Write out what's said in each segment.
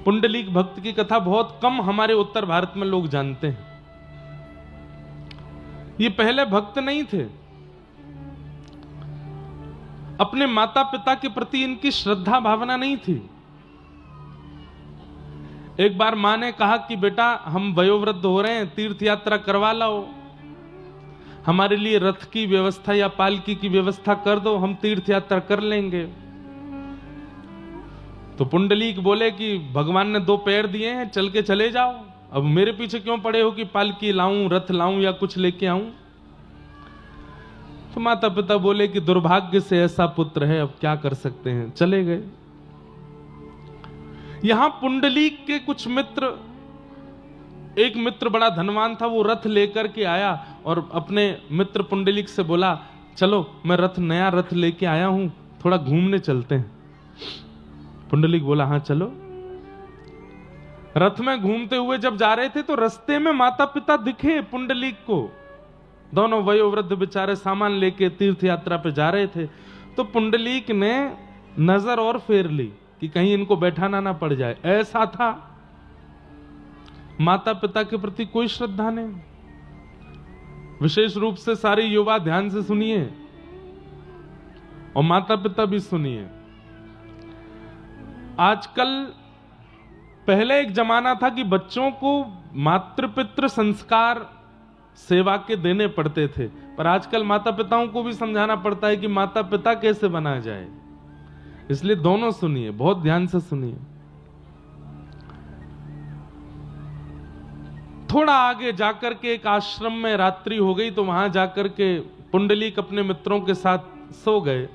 पुंडलीक भक्त की कथा बहुत कम हमारे उत्तर भारत में लोग जानते हैं। ये पहले भक्त नहीं थे। अपने माता पिता के प्रति इनकी श्रद्धा भावना नहीं थी। एक बार मां ने कहा कि बेटा हम वयोवृद्ध हो रहे हैं, तीर्थ यात्रा करवा लाओ, हमारे लिए रथ की व्यवस्था या पालकी की व्यवस्था कर दो, हम तीर्थ यात्रा कर लेंगे। तो पुंडलीक बोले कि भगवान ने 2 पैर दिए हैं, चल के चले जाओ, अब मेरे पीछे क्यों पड़े हो कि पालकी लाऊं, रथ लाऊं या कुछ लेके आऊं। तो माता पिता बोले कि दुर्भाग्य से ऐसा पुत्र है, अब क्या कर सकते हैं, चले गए। यहां पुंडलीक के कुछ मित्र, एक मित्र बड़ा धनवान था, वो रथ लेकर के आया और अपने मित्र पुंडलीक से बोला चलो मैं नया रथ लेके आया हूं, थोड़ा घूमने चलते हैं। पुंडलीक बोला हाँ चलो। रथ में घूमते हुए जब जा रहे थे तो रास्ते में माता पिता दिखे पुंडलीक को, दोनों वयोवृद्ध बेचारे सामान लेके तीर्थ यात्रा पे जा रहे थे। तो पुंडलीक ने नजर और फेर ली कि कहीं इनको बैठाना ना पड़ जाए। ऐसा था, माता पिता के प्रति कोई श्रद्धा नहीं। विशेष रूप से सारे युवा ध्यान से सुनिए और माता पिता भी सुनिए। आजकल, पहले एक जमाना था कि बच्चों को मातृ पितृ संस्कार सेवा के देने पड़ते थे, पर आजकल माता पिताओं को भी समझाना पड़ता है कि माता पिता कैसे बना जाए। इसलिए दोनों सुनिए, बहुत ध्यान से सुनिए। थोड़ा आगे जाकर के एक आश्रम में रात्रि हो गई, तो वहां जाकर के पुंडलीक अपने मित्रों के साथ सो गए।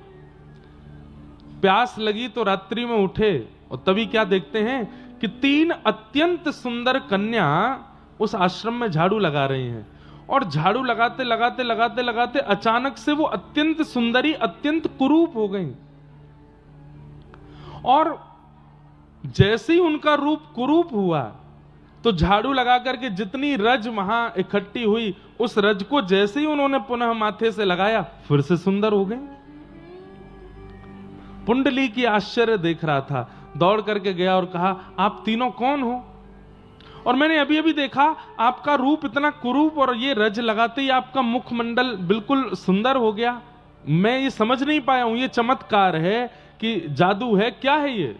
प्यास लगी तो रात्रि में उठे और तभी क्या देखते हैं कि 3 अत्यंत सुंदर कन्या उस आश्रम में झाड़ू लगा रही हैं। और झाड़ू लगाते लगाते लगाते लगाते अचानक से वो अत्यंत सुंदरी, अत्यंत कुरूप हो गई। और जैसे ही उनका रूप कुरूप हुआ तो झाड़ू लगा करके जितनी रज वहां इकट्ठी हुई, उस रज को जैसे ही उन्होंने पुनः माथे से लगाया, फिर से सुंदर हो गए। पुंडलीक की आश्चर्य देख रहा था, दौड़ करके गया और कहा आप तीनों कौन हो? और मैंने अभी अभी देखा आपका रूप इतना कुरूप और ये रज लगाते ही आपका मुखमंडल बिल्कुल सुंदर हो गया। मैं ये समझ नहीं पाया हूं, ये चमत्कार है कि जादू है, क्या है ये?